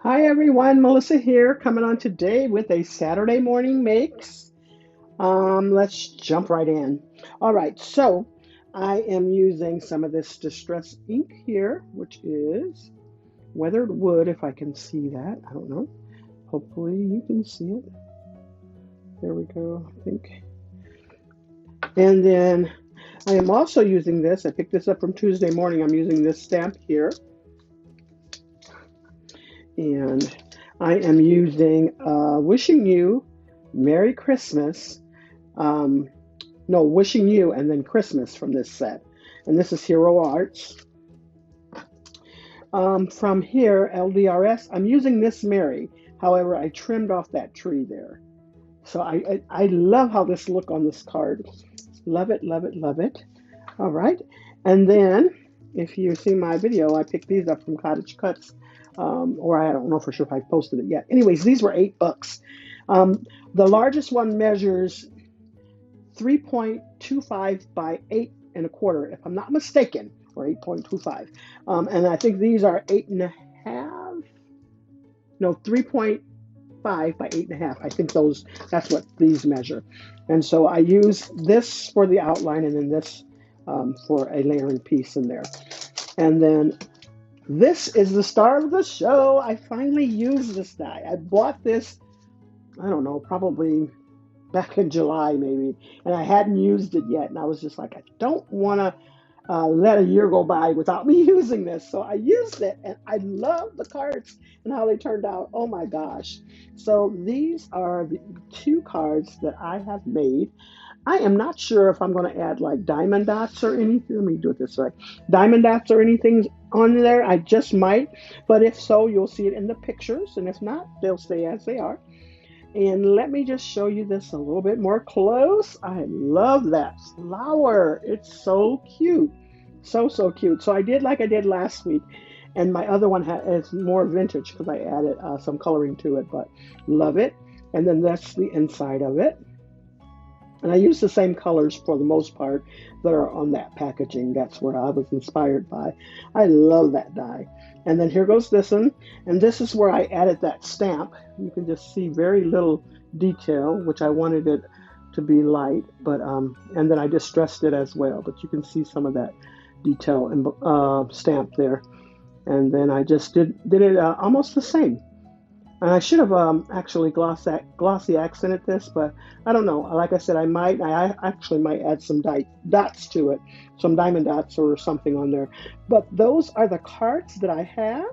Hi everyone, Melissa here, coming on today with a Saturday morning makes. Let's jump right in. All right, so I am using some of this distress ink here, which is weathered wood, if I can see that. I don't know. Hopefully you can see it. There we go, I think. And then I am also using this. I picked this up from Tuesday morning. I'm using this stamp here. And I am using Wishing You Merry Christmas. Um, no, Wishing You and then Christmas from this set. And this is Hero Arts. From here, LDRS, I'm using this Mary. However, I trimmed off that tree there. So I love how this look on this card. Love it, love it, love it. All right. And then if you see my video, I picked these up from Cottage Cuts. Or I don't know for sure if I posted it yet. Anyways, these were $8. The largest one measures 3.25 by 8 1/4, if I'm not mistaken, or 8.25. And I think these are 8.5. No, 3.5 by 8.5. I think that's what these measure. And so I use this for the outline and then this for a layering piece in there. And then this is the star of the show. I finally used this die. I bought this, I don't know, probably back in July maybe, and I hadn't used it yet. And I was just like, I don't want to let a year go by without me using this. So I used it, and I love the cards and how they turned out. Oh my gosh. So these are the two cards that I have made. I am not sure if I'm going to add like diamond dots or anything. Let me do it this way. Diamond dots or anything on there. I just might. But if so, you'll see it in the pictures. And if not, they'll stay as they are. And let me just show you this a little bit more close. I love that flower. It's so cute. So, so cute. So I did like I did last week. And my other one is more vintage because I added some coloring to it. But love it. And then that's the inside of it. And I use the same colors for the most part that are on that packaging. That's where I was inspired by. I love that die. And then here goes this one. And this is where I added that stamp. You can just see very little detail, which I wanted it to be light. But and then I distressed it as well. But you can see some of that detail and stamp there. And then I just did it almost the same. And I should have actually glossy accented this, but I don't know. Like I said, I actually might add some dots to it, some diamond dots or something on there. But those are the cards that I have.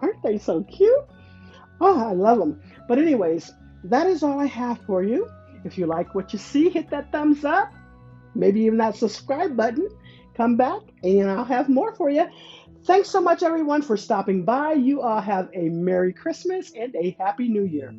Aren't they so cute? Oh, I love them. But anyways, that is all I have for you. If you like what you see, hit that thumbs up. Maybe even that subscribe button. Come back and I'll have more for you. Thanks so much, everyone, for stopping by. You all have a Merry Christmas and a Happy New Year.